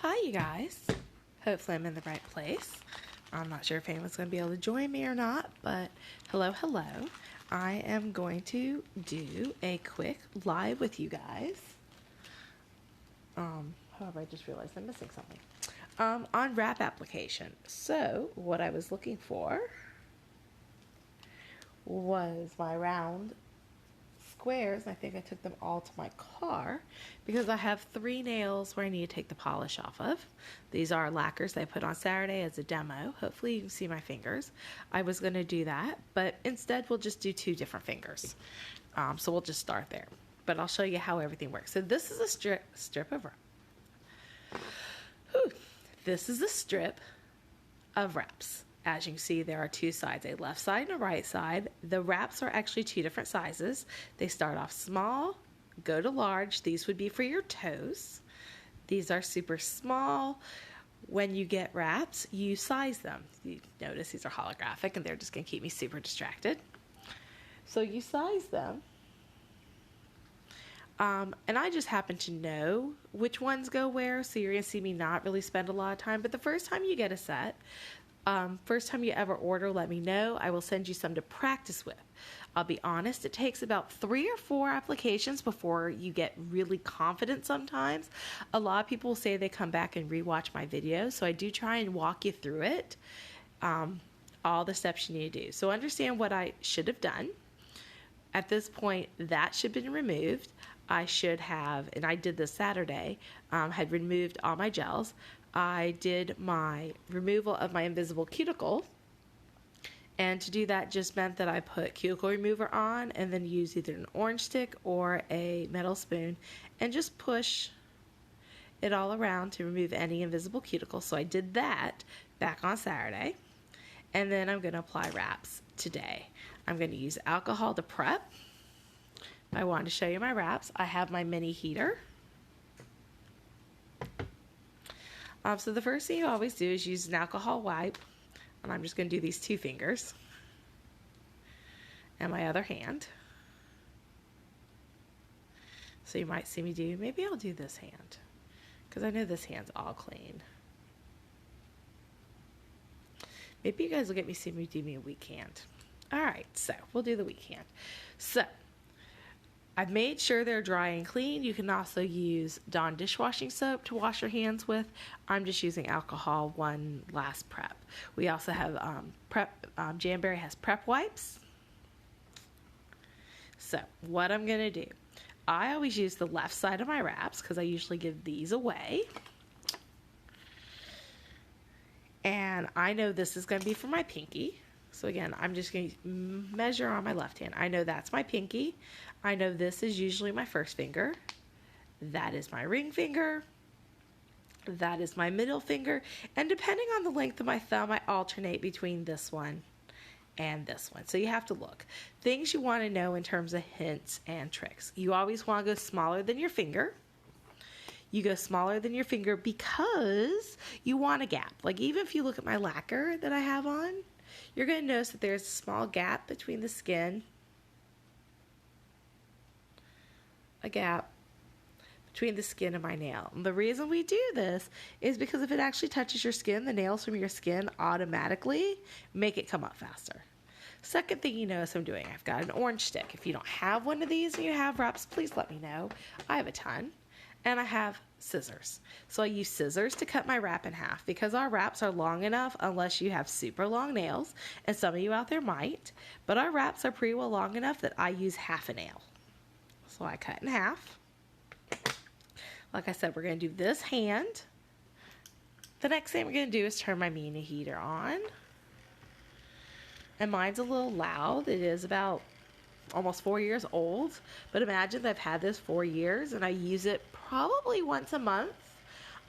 Hi, you guys. Hopefully I'm in the right place. I'm not sure if anyone's going to be able to join me or not, but hello. I am going to do a quick live with you guys. However, I just realized I'm missing something. On wrap application. So, what I was looking for was my round squares. I think I took them all to my car because I have 3 nails where I need to take the polish off of. These are lacquers that I put on Saturday as a demo. Hopefully you can see my fingers. I was going to do that, but instead we'll just do 2 different fingers. So we'll just start there, but I'll show you how everything works. So this is a strip of This is a strip of wraps. As you can see, there are 2 sides, a left side and a right side. The wraps are actually 2 different sizes. They start off small, go to large. These would be for your toes. These are super small. When you get wraps, you size them. You notice these are holographic and they're just going to keep me super distracted. So you size them. And I just happen to know which ones go where, so you're going to see me not really spend a lot of time. But the first time you get a set, first time you ever order, let me know. I will send you some to practice with. I'll be honest, it takes about 3 or 4 applications before you get really confident sometimes. A lot of people say they come back and rewatch my videos, so I do try and walk you through it, all the steps you need to do. So understand what I should have done. At this point, that should have been removed. I should have, and I did this Saturday, had removed all my gels. I did my removal of my invisible cuticle, and to do that just meant that I put cuticle remover on and then use either an orange stick or a metal spoon and just push it all around to remove any invisible cuticle. So I did that back on Saturday, and then I'm going to apply wraps today. I'm going to use alcohol to prep. I wanted to show you my wraps. I have my mini heater. So the first thing you always do is use an alcohol wipe, and I'm just going to do these 2 fingers and my other hand. So you might see me do, maybe I'll do this hand because I know this hand's all clean. Maybe you guys will get me see me do me a weak hand. All right, so we'll do the weak hand. So I've made sure they're dry and clean. You can also use Dawn dishwashing soap to wash your hands with. I'm just using alcohol one last prep. We also have Jamberry has prep wipes. So what I'm going to do, I always use the left side of my wraps because I usually give these away. And I know this is going to be for my pinky. So again, I'm just going to measure on my left hand. I know that's my pinky. I know this is usually my first finger. That is my ring finger. That is my middle finger. And depending on the length of my thumb, I alternate between this one and this one. So you have to look. Things you want to know in terms of hints and tricks. You always want to go smaller than your finger. You go smaller than your finger because you want a gap. Like even if you look at my lacquer that I have on, you're going to notice that there's a small gap between the skin, a gap between the skin and my nail. And the reason we do this is because if it actually touches your skin, the nails from your skin automatically make it come up faster. Second thing you notice I'm doing, I've got an orange stick. If you don't have one of these and you have wraps, please let me know. I have a ton. And I have scissors. So I use scissors to cut my wrap in half because our wraps are long enough unless you have super long nails, and some of you out there might, but our wraps are pretty well long enough that I use half a nail. So I cut in half. Like I said, we're going to do this hand. The next thing we're going to do is turn my mini heater on. And mine's a little loud. It is about almost 4 years old, but imagine that I've had this 4 years and I use it probably once a month.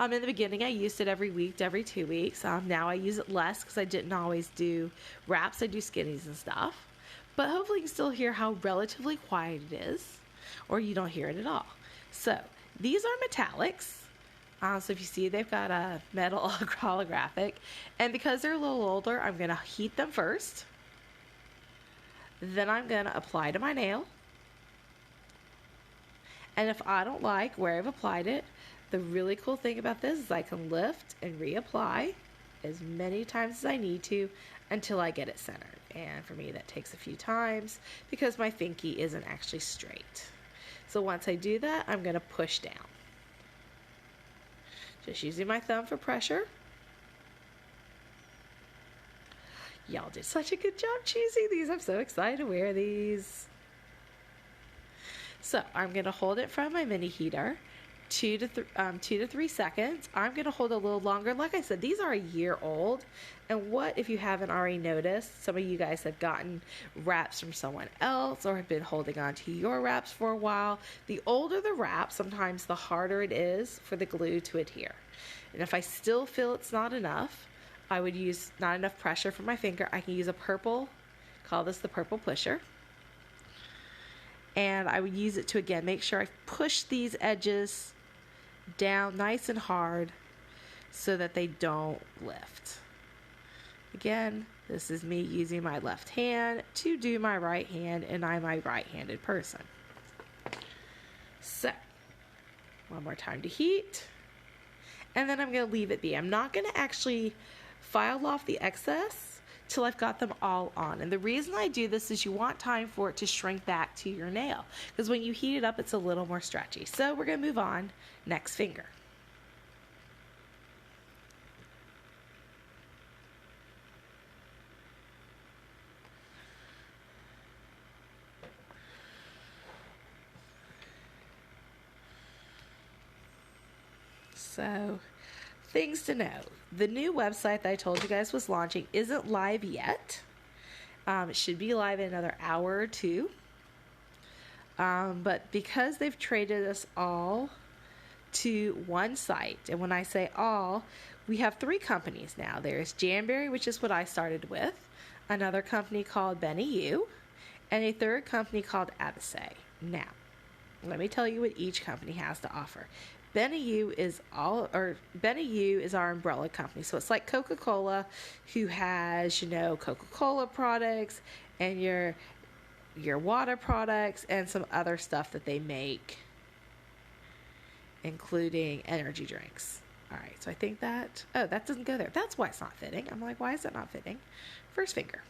In the beginning I used it every week, every 2 weeks. Now I use it less because I didn't always do wraps. I do skinnies and stuff, but hopefully you can still hear how relatively quiet it is, or you don't hear it at all. So these are metallics. So if you see, they've got a metal holographic, and because they're a little older, I'm going to heat them first. Then I'm going to apply to my nail. And if I don't like where I've applied it, The really cool thing about this is I can lift and reapply as many times as I need to until I get it centered. And for me, that takes a few times because my finky isn't actually straight. So once I do that, I'm going to push down. Just using my thumb for pressure. Y'all did such a good job choosing these. I'm so excited to wear these. So I'm going to hold it from my mini heater, 2 to 3 seconds. I'm going to hold a little longer. Like I said, these are a year old. And what if you haven't already noticed? Some of you guys have gotten wraps from someone else or have been holding on to your wraps for a while. The older the wrap, sometimes the harder it is for the glue to adhere. And if I still feel it's not enough, I would use not enough pressure from my finger. I can use a purple, call this the purple pusher. And I would use it to, again, make sure I push these edges down nice and hard so that they don't lift. Again, this is me using my left hand to do my right hand, and I'm a right-handed person. So, one more time to heat. And then I'm going to leave it be. I'm not going to actually file off the excess till I've got them all on. And the reason I do this is you want time for it to shrink back to your nail, because when you heat it up, it's a little more stretchy. So we're going to move on. Next finger. So, things to know. The new website that I told you guys was launching isn't live yet. It should be live in another hour or two. But because they've traded us all to one site, and when I say all, we have 3 companies now. There's Jamberry, which is what I started with, another company called Benny U, and a third company called Avise. Now, let me tell you what each company has to offer. Benny U is our umbrella company. So it's like Coca-Cola, who has, Coca-Cola products and your water products and some other stuff that they make, including energy drinks. All right, so I think that doesn't go there. That's why it's not fitting. I'm like, why is it not fitting? First finger.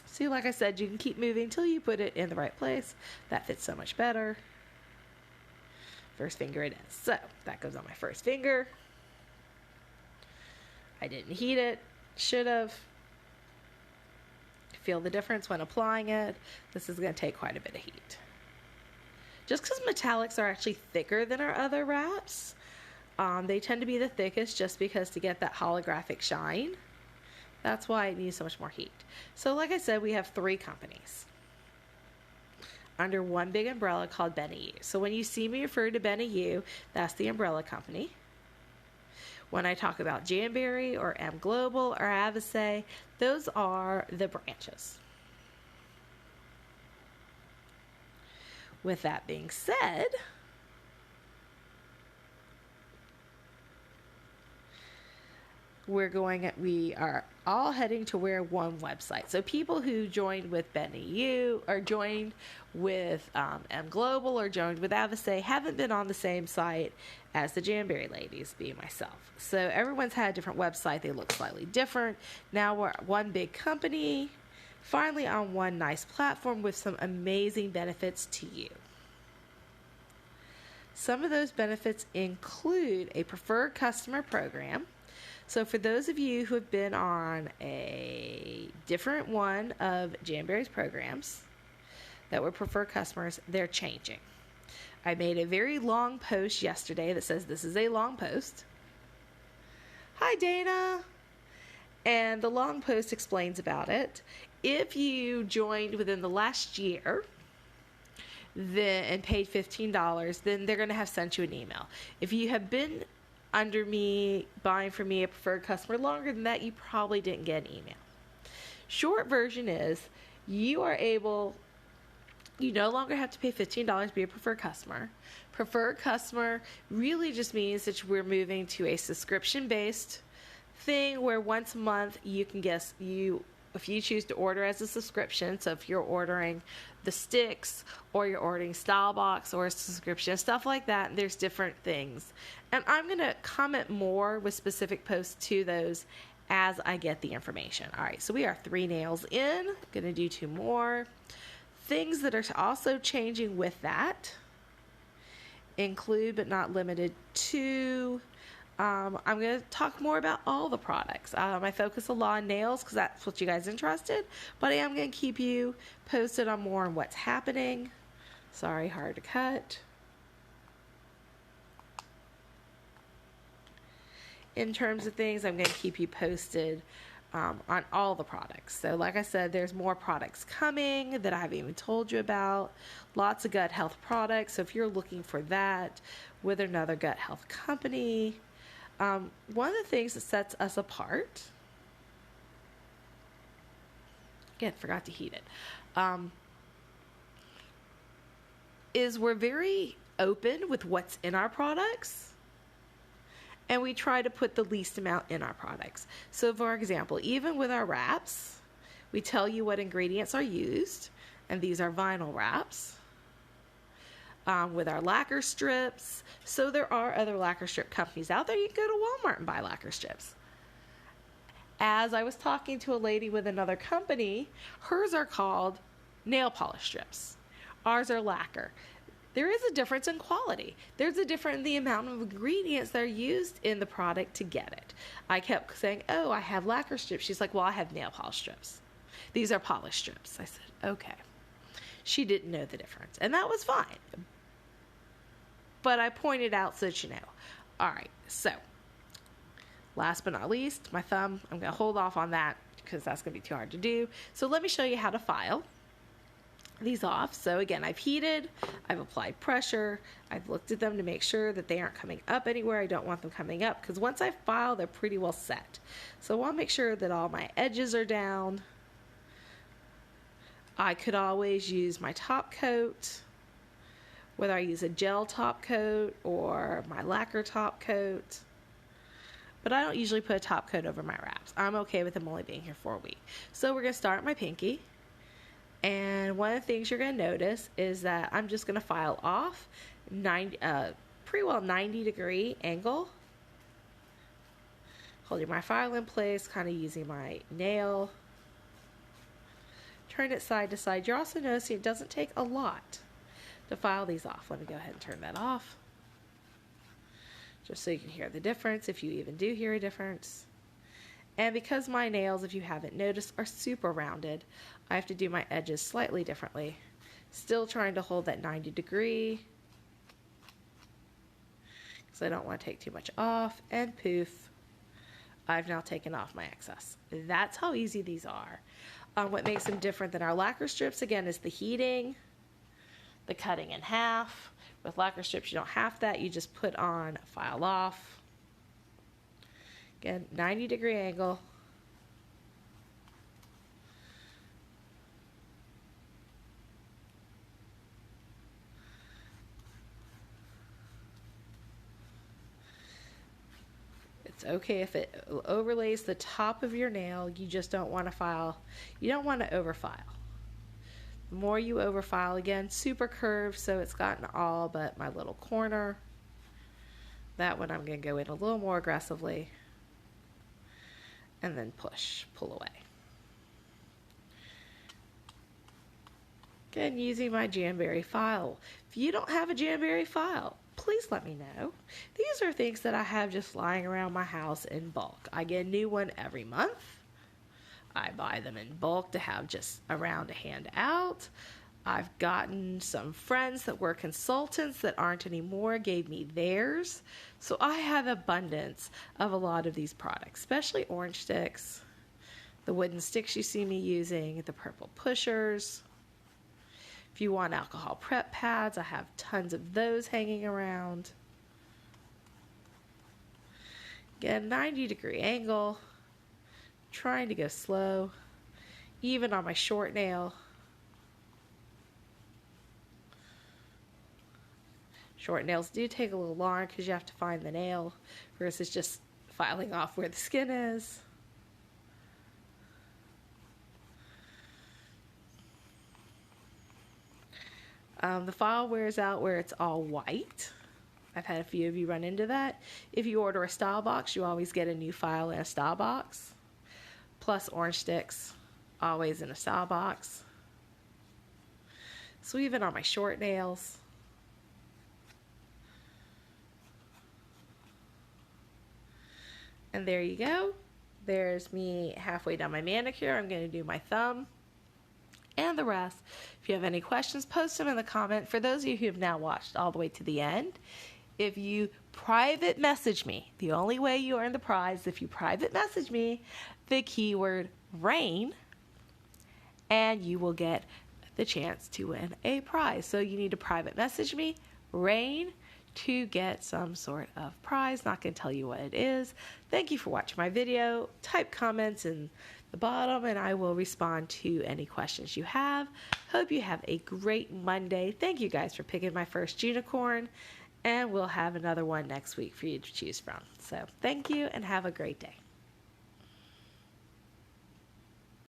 See, like I said, you can keep moving until you put it in the right place. That fits so much better. First finger it is. So that goes on my first finger. I didn't heat it. Should have. Feel the difference when applying it. This is going to take quite a bit of heat. Just because metallics are actually thicker than our other wraps, they tend to be the thickest just because to get that holographic shine. That's why it needs so much more heat. So like I said, we have 3 companies under one big umbrella called Benny U. So when you see me refer to Benny U, that's the umbrella company. When I talk about Jamberry or M Global or Avise, those are the branches. With that being said, we are all heading to wear one website. So people who joined with Benny U or joined with M Global or joined with Avise haven't been on the same site as the Jamberry ladies, being myself. So everyone's had a different website. They look slightly different. Now we're one big company, finally on one nice platform with some amazing benefits to you. Some of those benefits include a preferred customer program. So for those of you who have been on a different one of Jamberry's programs that were preferred customers, they're changing. I made a very long post yesterday that says this is a long post. Hi, Dana. And the long post explains about it. If you joined within the last year and paid $15, then they're going to have sent you an email. If you have been under me, buying from me, a preferred customer longer than that, you probably didn't get an email. Short version is you no longer have to pay $15 to be a preferred customer. Preferred customer really just means that we're moving to a subscription-based thing where once a month you if you choose to order as a subscription, so if you're ordering the sticks or you're ordering Style Box or a subscription, stuff like that, there's different things. And I'm going to comment more with specific posts to those as I get the information. All right, so we are 3 nails in. Going to do 2 more. Things that are also changing with that include, but not limited to, I'm going to talk more about all the products. I focus a lot on nails because that's what you guys are interested, but I am going to keep you posted on more on what's happening. Sorry, hard to cut. In terms of things, I'm going to keep you posted on all the products. So like I said, there's more products coming that I haven't even told you about. Lots of gut health products. So if you're looking for that with another gut health company, one of the things that sets us apart, again, forgot to heat it, is we're very open with what's in our products. And we try to put the least amount in our products. So for example, even with our wraps, we tell you what ingredients are used, and these are vinyl wraps. With our lacquer strips, so there are other lacquer strip companies out there. You can go to Walmart and buy lacquer strips. As I was talking to a lady with another company, hers are called nail polish strips. Ours are lacquer. There is a difference in quality. There's a difference in the amount of ingredients that are used in the product to get it. I kept saying, oh, I have lacquer strips. She's like, well, I have nail polish strips. These are polish strips. I said, okay. She didn't know the difference, and that was fine. But I pointed out so that you know. All right, so last but not least, my thumb. I'm going to hold off on that because that's going to be too hard to do. So let me show you how to file these off. So again, I've heated, I've applied pressure, I've looked at them to make sure that they aren't coming up anywhere. I don't want them coming up because once I file, they're pretty well set. So I want to make sure that all my edges are down. I could always use my top coat, whether I use a gel top coat or my lacquer top coat. But I don't usually put a top coat over my wraps. I'm okay with them only being here for a week. So we're going to start at my pinky. And one of the things you're going to notice is that I'm just going to file off pretty well 90-degree angle. Holding my file in place, kind of using my nail. Turn it side to side. You're also noticing it doesn't take a lot to file these off. Let me go ahead and turn that off. Just so you can hear the difference, if you even do hear a difference. And because my nails, if you haven't noticed, are super rounded, I have to do my edges slightly differently. Still trying to hold that 90-degree because I don't want to take too much off. And poof, I've now taken off my excess. That's how easy these are. What makes them different than our lacquer strips, again, is the heating, the cutting in half. With lacquer strips, you don't have that. You just put on, file off. Again, 90-degree angle. It's okay if it overlays the top of your nail. You just don't want to file. You don't want to overfile. The more you overfile, again, super curved, so it's gotten all but my little corner. That one I'm going to go in a little more aggressively. And then pull away. Again, using my Jamberry file. If you don't have a Jamberry file, please let me know. These are things that I have just lying around my house in bulk. I get a new one every month. I buy them in bulk to have just around to hand out. I've gotten some friends that were consultants that aren't anymore, gave me theirs. So I have abundance of a lot of these products, especially orange sticks, the wooden sticks you see me using, the purple pushers. If you want alcohol prep pads, I have tons of those hanging around. Again, 90-degree angle, trying to go slow, even on my short nail. Short nails do take a little longer because you have to find the nail versus just filing off where the skin is. The file wears out where it's all white. I've had a few of you run into that. If you order a style box, you always get a new file in a style box. Plus orange sticks, always in a style box. So even on my short nails. And there you go. There's me halfway done my manicure. I'm going to do my thumb and the rest. If you have any questions, post them in the comment. For those of you who have now watched all the way to the end, if you private message me, the only way you earn the prize is if you private message me the keyword rain, and you will get the chance to win a prize. So you need to private message me rain to get some sort of prize. Not going to tell you what it is. Thank you for watching my video. Type comments in the bottom and I will respond to any questions you have. Hope you have a great Monday. Thank you guys for picking my first unicorn, and we'll have another one next week for you to choose from. So thank you and have a great day.